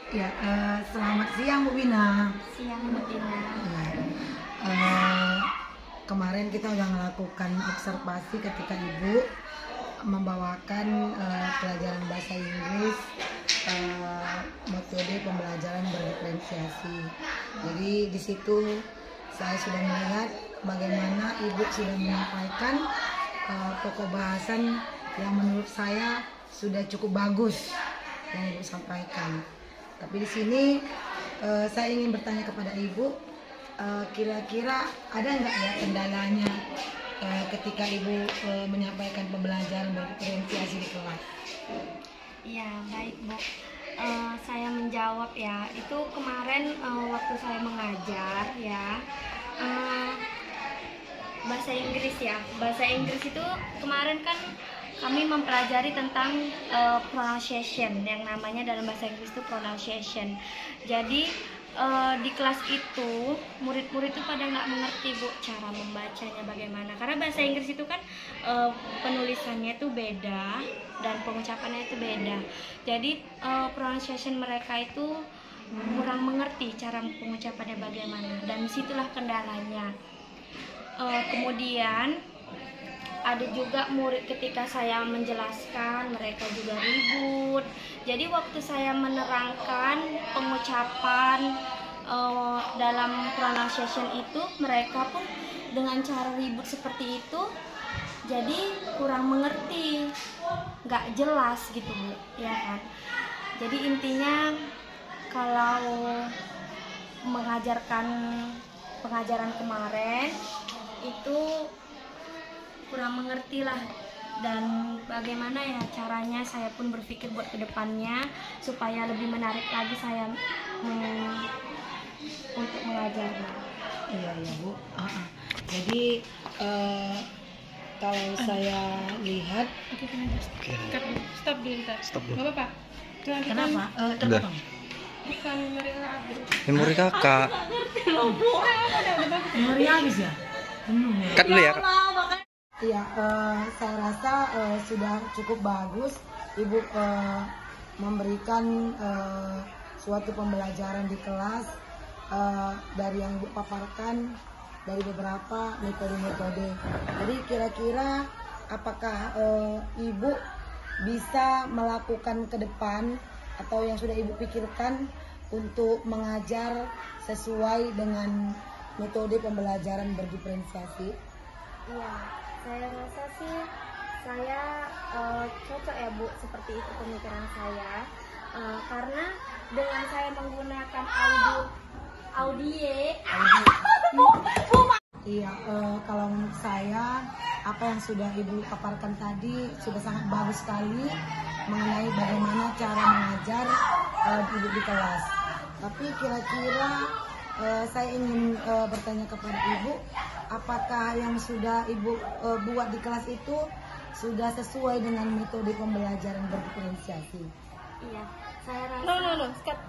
Ya, selamat siang Bu Wina. Siang Mbak Tina. Eh, Kemarin kita udah melakukan observasi ketika Ibu membawakan pelajaran bahasa Inggris, metode pembelajaran berdiferensiasi. Jadi di situ saya sudah melihat bagaimana Ibu sudah menyampaikan pokok bahasan yang menurut saya sudah cukup bagus yang Ibu sampaikan. Tapi di sini saya ingin bertanya kepada Ibu, kira-kira ada nggak ya kendalanya ketika Ibu menyampaikan pembelajaran berdiferensiasi di kelas? Ya, baik Bu. Saya menjawab ya. Itu kemarin waktu saya mengajar ya, bahasa Inggris ya. Bahasa Inggris itu kemarin kan kami mempelajari tentang pronunciation, yang namanya dalam bahasa Inggris itu pronunciation. Jadi di kelas itu murid-murid itu pada nggak mengerti Bu cara membacanya bagaimana, karena bahasa Inggris itu kan penulisannya itu beda dan pengucapannya itu beda. Jadi pronunciation mereka itu kurang mengerti cara pengucapannya bagaimana, dan disitulah kendalanya. Kemudian ada juga murid ketika saya menjelaskan mereka juga ribut. Jadi waktu saya menerangkan pengucapan dalam pronunciation itu, mereka pun dengan cara ribut seperti itu jadi kurang mengerti, nggak jelas gitu Bu, ya kan. Jadi intinya kalau mengajarkan pengajaran kemarin itu kurang mengerti lah, dan bagaimana ya caranya saya pun berpikir buat kedepannya supaya lebih menarik lagi saya untuk mengajarnya. Iya Bu. Jadi kalau saya lihat, Stop dulu, Stop dulu. Gak apa-apa. kenapa? Udah. Bukan memori habis. Memori kakak. Memori habis ya? Cut dulu ya, Kak. Iya, saya rasa sudah cukup bagus Ibu memberikan suatu pembelajaran di kelas dari yang Ibu paparkan dari beberapa metode-metode. Jadi kira-kira apakah Ibu bisa melakukan ke depan atau yang sudah Ibu pikirkan untuk mengajar sesuai dengan metode pembelajaran berdiferensiasi? Iya, saya rasa sih saya cocok ya Bu, seperti itu pemikiran saya. Karena dengan saya menggunakan audio. Iya, kalau menurut saya apa yang sudah Ibu paparkan tadi sudah sangat bagus sekali mengenai bagaimana cara mengajar Ibu di kelas. Tapi kira-kira saya ingin bertanya kepada Ibu, apakah yang sudah Ibu buat di kelas itu sudah sesuai dengan metode pembelajaran berdiferensiasi? Iya, saya rasa Stop.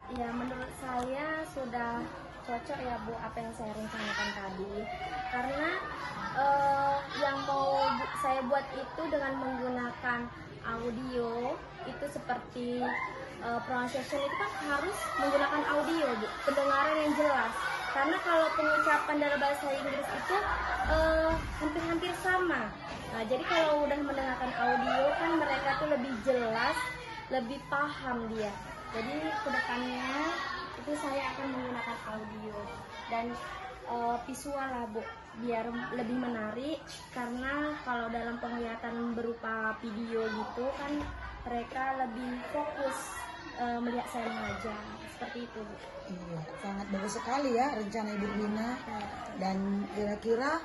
Ya, menurut saya sudah cocok ya Bu apa yang saya rencanakan tadi, karena yang mau saya buat itu dengan menggunakan audio itu seperti pronunciation itu kan harus menggunakan audio Bu, pendengaran yang jelas. Karena kalau pengucapan dalam bahasa Inggris itu hampir-hampir sama. Nah, jadi kalau udah mendengarkan audio kan mereka tuh lebih jelas, lebih paham dia. Jadi kedepannya itu saya akan menggunakan audio dan visual lah Bu, biar lebih menarik. Karena kalau dalam penglihatan berupa video gitu kan mereka lebih fokus melihat saya mengajar, seperti itu Bu. Iya, sangat bagus sekali ya rencana Ibu Wina. Dan kira-kira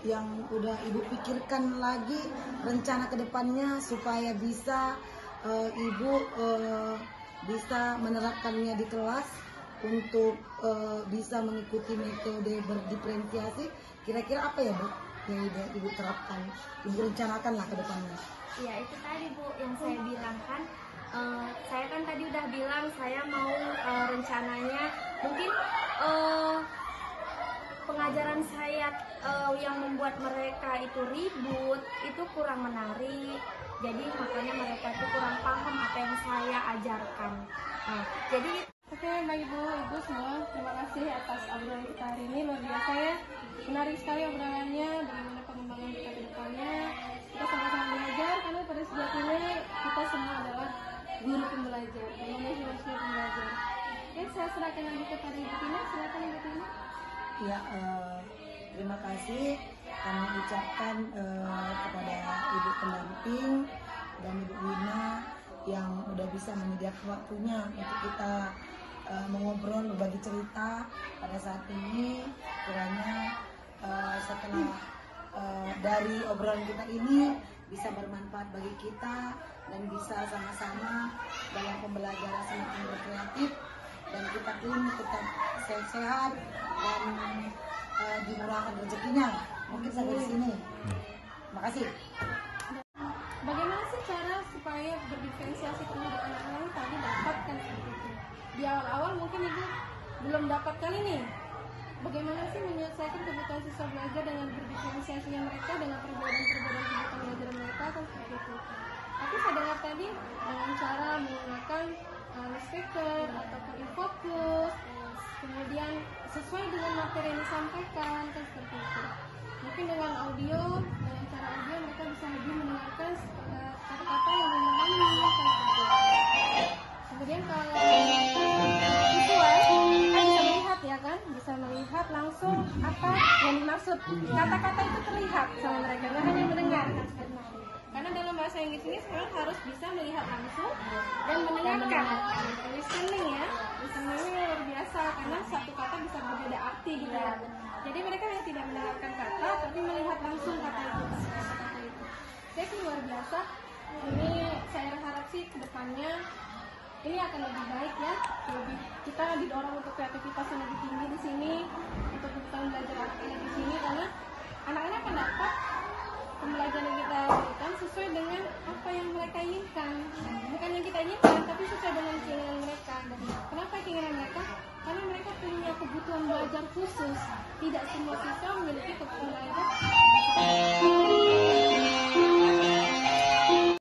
yang udah Ibu pikirkan lagi rencana kedepannya supaya bisa Ibu bisa menerapkannya di kelas untuk bisa mengikuti metode berdiferensiasi. Kira-kira apa ya Bu yang Ibu terapkan, Ibu rencanakan lah ke depannya? Ya itu tadi Bu yang saya bilang kan, saya kan tadi udah bilang saya mau rencananya mungkin pengajaran saya yang membuat mereka itu ribut, itu kurang menarik. Jadi makanya mereka itu kurang paham apa yang saya ajarkan. Nah, jadi Oke, Bapak Ibu semua, terima kasih atas obrolan kita hari ini. Luar biasa ya, menarik sekali obrolannya, bagaimana pengembangan kita ke depannya. Kita sama-sama belajar, karena pada sejatinya kita semua adalah guru pembelajar, manusia pembelajar. Oke, saya serahkan lagi kepada Ibu Tina. Silakan Ibu Tina. Ya, terima kasih kami ucapkan kepada Ibu pendamping dan Ibu Wina yang udah bisa menyediakan waktunya untuk kita mengobrol, berbagi cerita pada saat ini. Kiranya setelah dari obrolan kita ini bisa bermanfaat bagi kita dan bisa sama-sama dalam pembelajaran semakin berkreatif dan kita pun tetap sehat-sehat dan dimurahkan rezekinya. Mungkin sampai di sini. Terima kasih. Bagaimana sih cara supaya berdiferensiasi dengan anak-anak tadi dapatkan seperti itu? Di awal-awal mungkin Ibu belum dapatkan ini. Bagaimana sih menyelesaikan kebutuhan siswa belajar dengan berdiferensiasinya mereka dengan perbedaan-perbedaan kebutuhan belajar mereka kan seperti itu. Tapi saya dengar tadi dengan cara menggunakan speaker ataupun infokus, kemudian sesuai dengan materi yang disampaikan kan seperti itu. Mungkin dengan audio, dengan cara audio mereka bisa lebih mendengarkan kata-kata yang memahami kan seperti itu. Kemudian kalau visual kita bisa melihat ya kan, bisa melihat langsung apa yang dimaksud. Kata-kata itu terlihat sama mereka, nggak hanya mendengar. Karena dalam bahasa Inggris ini sekarang harus bisa melihat langsung dan mendengarkan. Listening ya, listening ini luar biasa karena satu kata bisa berbeda arti gitu ya. Jadi mereka yang tidak mendengarkan kata tapi melihat langsung kata itu, kata-kata itu. Jadi luar biasa. Ini saya harap sih kedepannya ini akan lebih baik ya, lebih kita didorong untuk kreativitas yang lebih tinggi di sini, untuk kebutuhan belajar anak-anak di sini karena anak-anak akan dapat pembelajaran yang kita berikan sesuai dengan apa yang mereka inginkan, bukan yang kita inginkan tapi sesuai dengan keinginan mereka. Dan kenapa keinginan mereka? Karena mereka punya kebutuhan belajar khusus. Tidak semua siswa memiliki kebutuhan belajar